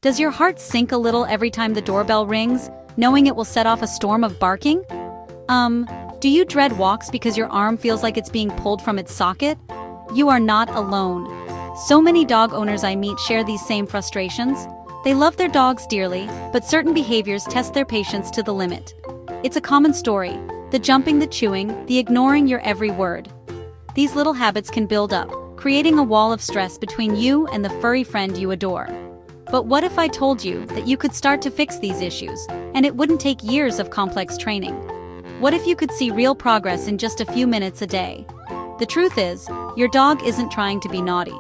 Does your heart sink a little every time the doorbell rings, knowing it will set off a storm of barking? Do you dread walks because your arm feels like it's being pulled from its socket? You are not alone. So many dog owners I meet share these same frustrations. They love their dogs dearly, but certain behaviors test their patience to the limit. It's a common story: the jumping, the chewing, the ignoring your every word. These little habits can build up, creating a wall of stress between you and the furry friend you adore. But what if I told you that you could start to fix these issues, and it wouldn't take years of complex training? What if you could see real progress in just a few minutes a day? The truth is, your dog isn't trying to be naughty.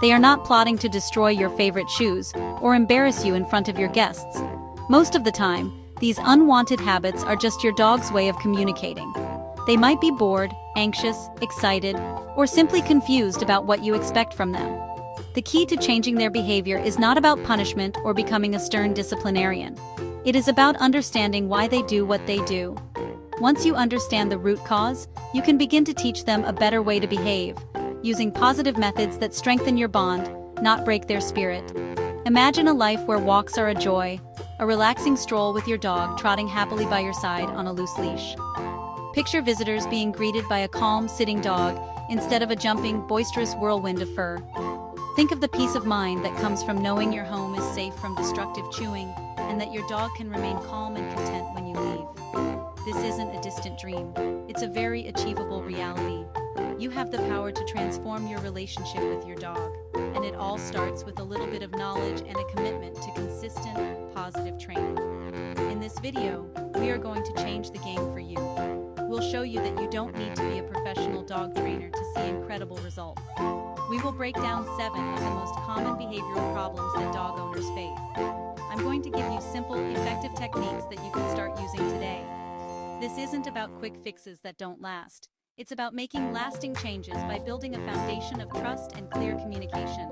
They are not plotting to destroy your favorite shoes or embarrass you in front of your guests. Most of the time, these unwanted habits are just your dog's way of communicating. They might be bored, anxious, excited, or simply confused about what you expect from them. The key to changing their behavior is not about punishment or becoming a stern disciplinarian. It is about understanding why they do what they do. Once you understand the root cause, you can begin to teach them a better way to behave, using positive methods that strengthen your bond, not break their spirit. Imagine a life where walks are a joy, a relaxing stroll with your dog trotting happily by your side on a loose leash. Picture visitors being greeted by a calm, sitting dog instead of a jumping, boisterous whirlwind of fur. Think of the peace of mind that comes from knowing your home is safe from destructive chewing and that your dog can remain calm and content when you leave. This isn't a distant dream. It's a very achievable reality. You have the power to transform your relationship with your dog, and it all starts with a little bit of knowledge and a commitment to consistent, positive training. In this video, we are going to change the game for you. We'll show you that you don't need to be a professional dog trainer to see incredible results. We will break down 7 of the most common behavioral problems that dog owners face. I'm going to give you simple, effective techniques that you can start using today. This isn't about quick fixes that don't last. It's about making lasting changes by building a foundation of trust and clear communication.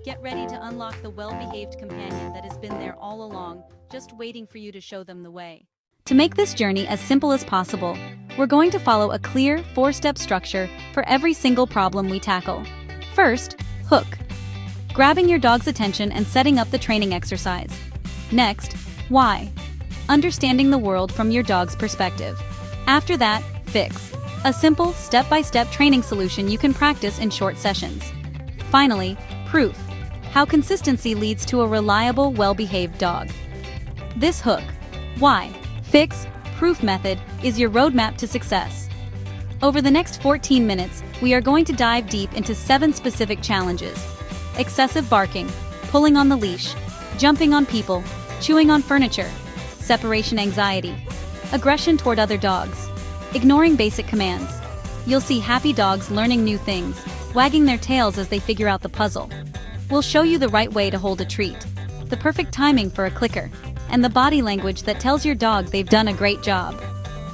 Get ready to unlock the well-behaved companion that has been there all along, just waiting for you to show them the way. To make this journey as simple as possible, we're going to follow a clear 4-step structure for every single problem we tackle. First, hook. Grabbing your dog's attention and setting up the training exercise. Next, why. Understanding the world from your dog's perspective. After that, fix. A simple, step-by-step training solution you can practice in short sessions. Finally, proof. How consistency leads to a reliable, well-behaved dog. This hook, why, fix, proof method is your roadmap to success. Over the next 14 minutes, we are going to dive deep into 7 specific challenges. Excessive barking, pulling on the leash, jumping on people, chewing on furniture, separation anxiety, aggression toward other dogs, ignoring basic commands. You'll see happy dogs learning new things, wagging their tails as they figure out the puzzle. We'll show you the right way to hold a treat, the perfect timing for a clicker, and the body language that tells your dog they've done a great job.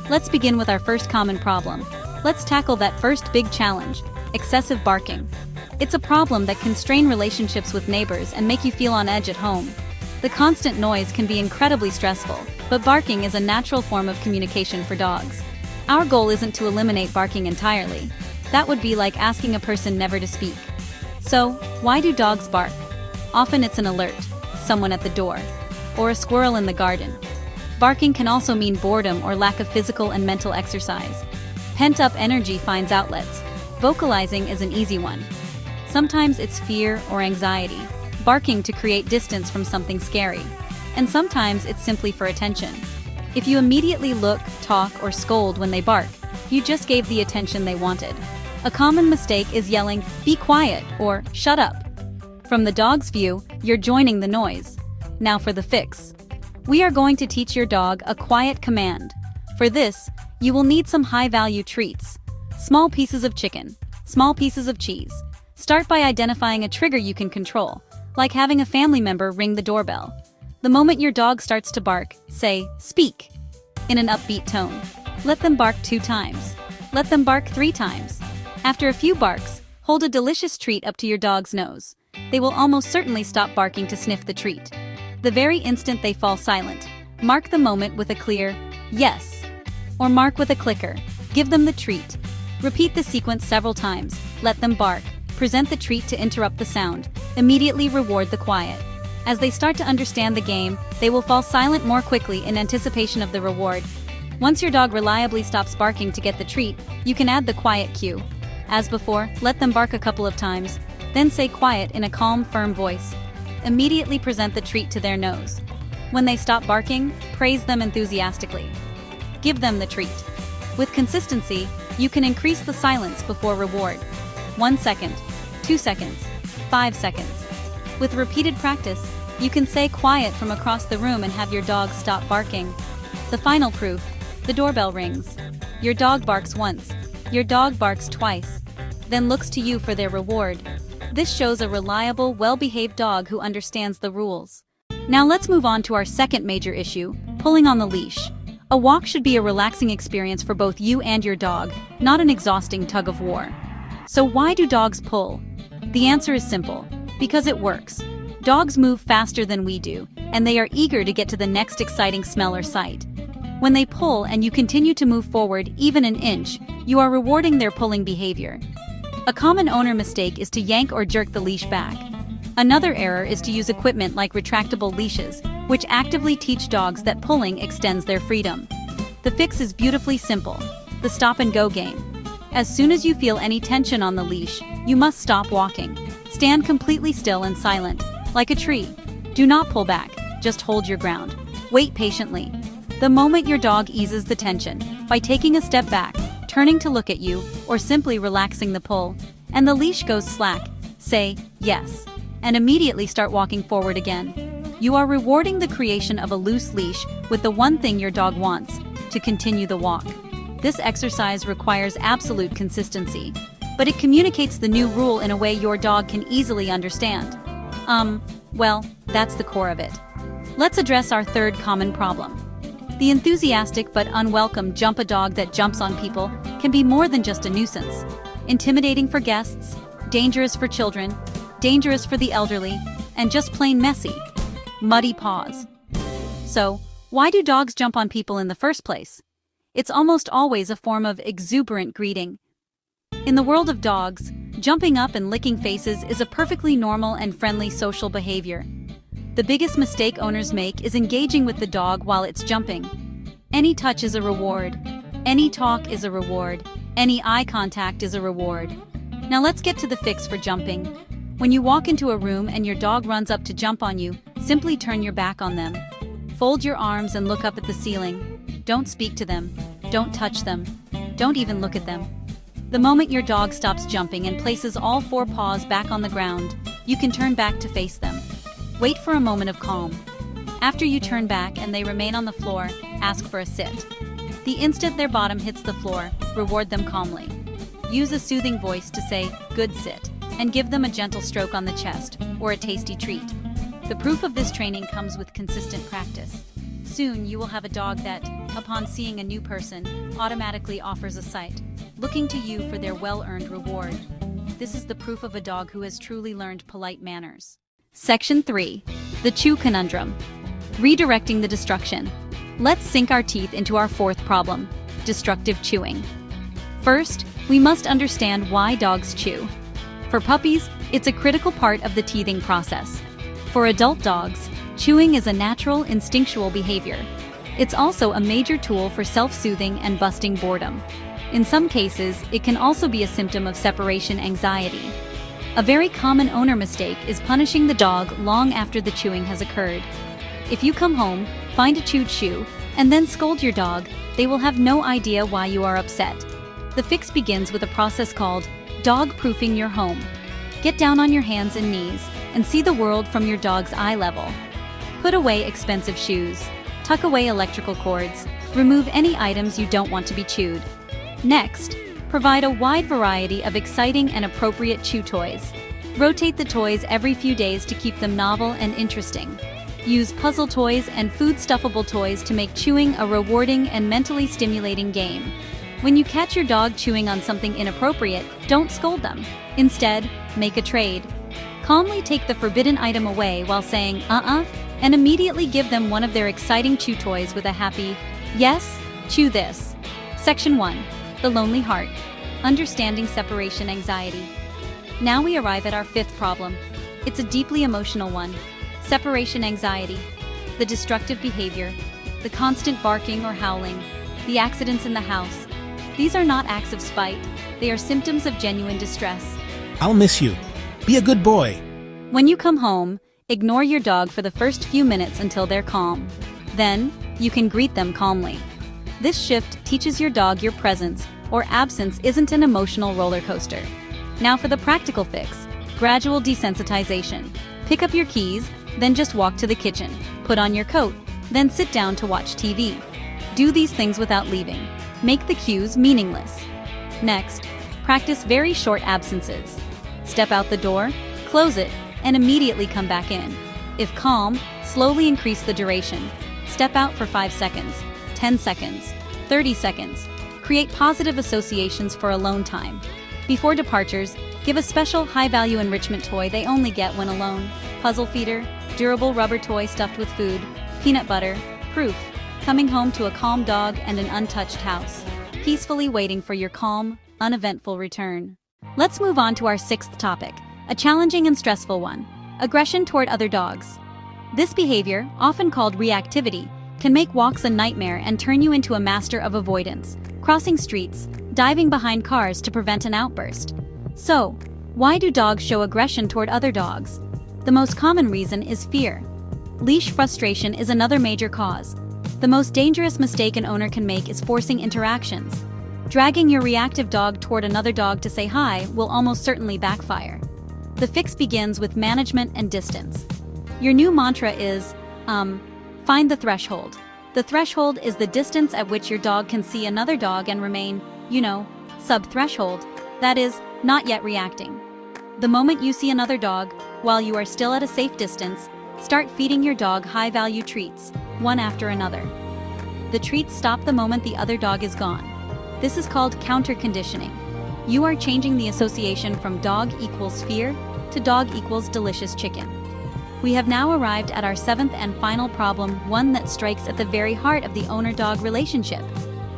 Let's begin with our first common problem. Let's tackle that first big challenge, excessive barking. It's a problem that can strain relationships with neighbors and make you feel on edge at home. The constant noise can be incredibly stressful, but barking is a natural form of communication for dogs. Our goal isn't to eliminate barking entirely. That would be like asking a person never to speak. So, why do dogs bark? Often it's an alert, someone at the door, or a squirrel in the garden. Barking can also mean boredom or lack of physical and mental exercise. Pent-up energy finds outlets. Vocalizing is an easy one. Sometimes it's fear or anxiety, barking to create distance from something scary. And sometimes it's simply for attention. If you immediately look, talk, or scold when they bark, you just gave the attention they wanted. A common mistake is yelling, "Be quiet," or "Shut up." From the dog's view, you're joining the noise. Now for the fix. We are going to teach your dog a quiet command. For this, you will need some high-value treats. Small pieces of chicken, small pieces of cheese. Start by identifying a trigger you can control, like having a family member ring the doorbell. The moment your dog starts to bark, say, "Speak," in an upbeat tone. Let them bark 2 times. Let them bark 3 times. After a few barks, hold a delicious treat up to your dog's nose. They will almost certainly stop barking to sniff the treat. The very instant they fall silent, mark the moment with a clear, "Yes," or mark with a clicker. Give them the treat. Repeat the sequence several times. Let them bark. Present the treat to interrupt the sound. Immediately reward the quiet. As they start to understand the game, they will fall silent more quickly in anticipation of the reward. Once your dog reliably stops barking to get the treat, you can add the quiet cue. As before, let them bark a couple of times, then say quiet in a calm, firm voice. Immediately present the treat to their nose. When they stop barking, praise them enthusiastically. Give them the treat. With consistency, you can increase the silence before reward. 1 second, 2 seconds, 5 seconds. With repeated practice, you can say quiet from across the room and have your dog stop barking. The final proof: the doorbell rings. Your dog barks once, your dog barks twice, then looks to you for their reward. This shows a reliable, well-behaved dog who understands the rules. Now let's move on to our second major issue: pulling on the leash. A walk should be a relaxing experience for both you and your dog, not an exhausting tug of war. So why do dogs pull? The answer is simple: because it works. Dogs move faster than we do, and they are eager to get to the next exciting smell or sight. When they pull and you continue to move forward even an inch, you are rewarding their pulling behavior. A common owner mistake is to yank or jerk the leash back. Another error is to use equipment like retractable leashes, which actively teach dogs that pulling extends their freedom. The fix is beautifully simple: the stop-and-go game. As soon as you feel any tension on the leash, you must stop walking. Stand completely still and silent, like a tree. Do not pull back, just hold your ground. Wait patiently. The moment your dog eases the tension, by taking a step back, turning to look at you, or simply relaxing the pull, and the leash goes slack, say, yes, and immediately start walking forward again. You are rewarding the creation of a loose leash with the one thing your dog wants: to continue the walk. This exercise requires absolute consistency, but it communicates the new rule in a way your dog can easily understand. Well, that's the core of it. Let's address our third common problem. The enthusiastic but unwelcome jump. A dog that jumps on people can be more than just a nuisance. Intimidating for guests, dangerous for children, dangerous for the elderly, and just plain messy. Muddy paws. So, why do dogs jump on people in the first place? It's almost always a form of exuberant greeting. In the world of dogs, jumping up and licking faces is a perfectly normal and friendly social behavior. The biggest mistake owners make is engaging with the dog while it's jumping. Any touch is a reward. Any talk is a reward. Any eye contact is a reward. Now let's get to the fix for jumping. When you walk into a room and your dog runs up to jump on you, simply turn your back on them. Fold your arms and look up at the ceiling. Don't speak to them. Don't touch them. Don't even look at them. The moment your dog stops jumping and places all 4 paws back on the ground, you can turn back to face them. Wait for a moment of calm. After you turn back and they remain on the floor, ask for a sit. The instant their bottom hits the floor, reward them calmly. Use a soothing voice to say, "Good sit," and give them a gentle stroke on the chest or a tasty treat. The proof of this training comes with consistent practice. Soon you will have a dog that, upon seeing a new person, automatically offers a sight, looking to you for their well-earned reward. This is the proof of a dog who has truly learned polite manners. Section 3. The Chew Conundrum. Redirecting the destruction. Let's sink our teeth into our fourth problem: destructive chewing. First, we must understand why dogs chew. For puppies, it's a critical part of the teething process. For adult dogs, chewing is a natural, instinctual behavior. It's also a major tool for self-soothing and busting boredom. In some cases, it can also be a symptom of separation anxiety. A very common owner mistake is punishing the dog long after the chewing has occurred. If you come home, find a chewed shoe, and then scold your dog, they will have no idea why you are upset. The fix begins with a process called dog-proofing your home. Get down on your hands and knees and see the world from your dog's eye level. Put away expensive shoes. Tuck away electrical cords. Remove any items you don't want to be chewed. Next, provide a wide variety of exciting and appropriate chew toys. Rotate the toys every few days to keep them novel and interesting. Use puzzle toys and food-stuffable toys to make chewing a rewarding and mentally stimulating game. When you catch your dog chewing on something inappropriate, don't scold them. Instead, make a trade. Calmly take the forbidden item away while saying, and immediately give them one of their exciting chew toys with a happy, "Yes, chew this." Section 1. The Lonely Heart. Understanding separation anxiety. Now we arrive at our fifth problem. It's a deeply emotional one: Separation anxiety, the destructive behavior, the constant barking or howling, the accidents in the house. These are not acts of spite, they are symptoms of genuine distress. I'll miss you. Be a good boy. When you come home, ignore your dog for the first few minutes until they're calm. Then, you can greet them calmly. This shift teaches your dog your presence or absence isn't an emotional roller coaster. Now for the practical fix, gradual desensitization. Pick up your keys, then just walk to the kitchen. Put on your coat, then sit down to watch TV. Do these things without leaving. Make the cues meaningless. Next, practice very short absences. Step out the door, close it, and immediately come back in. If calm, slowly increase the duration. Step out for 5 seconds, 10 seconds, 30 seconds. Create positive associations for alone time. Before departures, give a special high-value enrichment toy they only get when alone. Puzzle feeder, durable rubber toy stuffed with food, peanut butter, proof. Coming home to a calm dog and an untouched house. Peacefully waiting for your calm, uneventful return. Let's move on to our 6th topic, a challenging and stressful one, aggression toward other dogs. This behavior, often called reactivity, can make walks a nightmare and turn you into a master of avoidance, crossing streets, diving behind cars to prevent an outburst. So, why do dogs show aggression toward other dogs? The most common reason is fear. Leash frustration is another major cause. The most dangerous mistake an owner can make is forcing interactions. Dragging your reactive dog toward another dog to say hi will almost certainly backfire. The fix begins with management and distance. Your new mantra is, find the threshold. The threshold is the distance at which your dog can see another dog and remain, sub-threshold, that is, not yet reacting. The moment you see another dog, while you are still at a safe distance, start feeding your dog high-value treats, one after another. The treats stop the moment the other dog is gone. This is called counter-conditioning. You are changing the association from dog equals fear to dog equals delicious chicken. We have now arrived at our 7th and final problem, one that strikes at the very heart of the owner-dog relationship.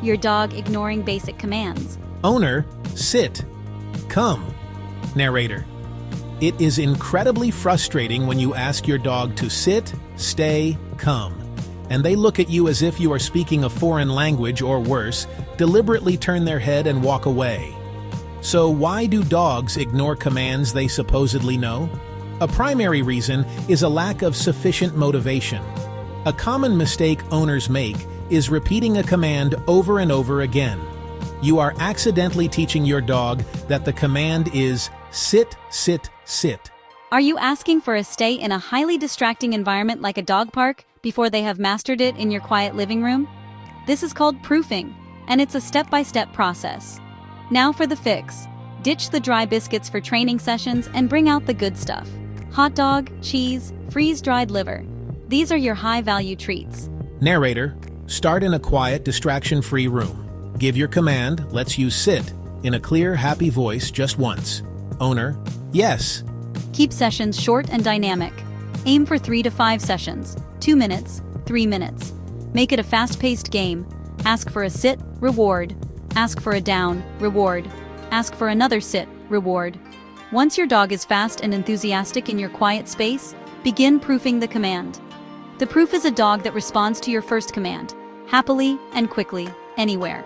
Your dog ignoring basic commands. Owner, sit. Come. Narrator. It is incredibly frustrating when you ask your dog to sit, stay, come, and they look at you as if you are speaking a foreign language or worse, deliberately turn their head and walk away. So why do dogs ignore commands they supposedly know? A primary reason is a lack of sufficient motivation. A common mistake owners make is repeating a command over and over again. You are accidentally teaching your dog that the command is sit, sit, sit. Are you asking for a stay in a highly distracting environment like a dog park before they have mastered it in your quiet living room? This is called proofing, and it's a step-by-step process. Now for the fix. Ditch the dry biscuits for training sessions and bring out the good stuff. Hot dog, cheese, freeze-dried liver. These are your high-value treats. Narrator, start in a quiet, distraction-free room. Give your command, let's use sit, in a clear, happy voice just once. Owner, yes. Keep sessions short and dynamic. Aim for 3 to 5 sessions, 2 minutes, 3 minutes. Make it a fast-paced game. Ask for a sit, reward. Ask for a down, reward. Ask for another sit, reward. Once your dog is fast and enthusiastic in your quiet space, begin proofing the command. The proof is a dog that responds to your first command, happily and quickly, anywhere.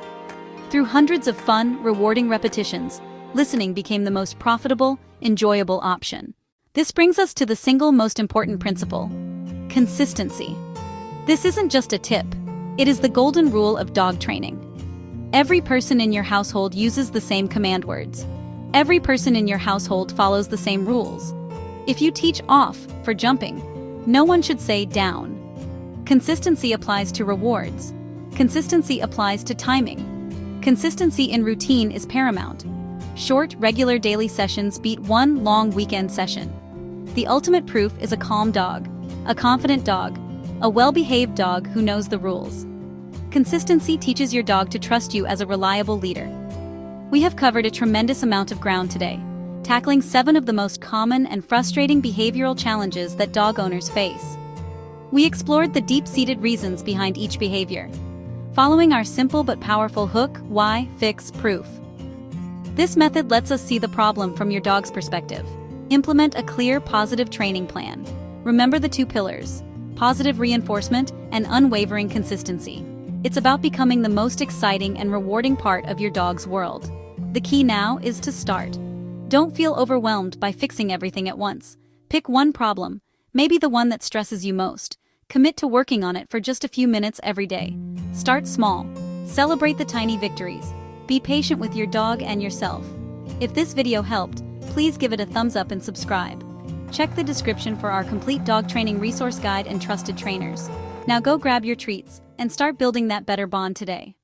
Through hundreds of fun, rewarding repetitions, listening became the most profitable, enjoyable option. This brings us to the single most important principle: consistency. This isn't just a tip, it is the golden rule of dog training. Every person in your household uses the same command words. Every person in your household follows the same rules. If you teach off for jumping, no one should say down. Consistency applies to rewards. Consistency applies to timing. Consistency in routine is paramount. Short, regular daily sessions beat one long weekend session. The ultimate proof is a calm dog, a confident dog, a well-behaved dog who knows the rules. Consistency teaches your dog to trust you as a reliable leader. We have covered a tremendous amount of ground today, tackling 7 of the most common and frustrating behavioral challenges that dog owners face. We explored the deep-seated reasons behind each behavior, following our simple but powerful hook, why, fix, proof. This method lets us see the problem from your dog's perspective. Implement a clear, positive training plan. Remember the two pillars: positive reinforcement and unwavering consistency. It's about becoming the most exciting and rewarding part of your dog's world. The key now is to start. Don't feel overwhelmed by fixing everything at once. Pick one problem, maybe the one that stresses you most. Commit to working on it for just a few minutes every day. Start small. Celebrate the tiny victories. Be patient with your dog and yourself. If this video helped, please give it a thumbs up and subscribe. Check the description for our complete dog training resource guide and trusted trainers. Now go grab your treats and start building that better bond today.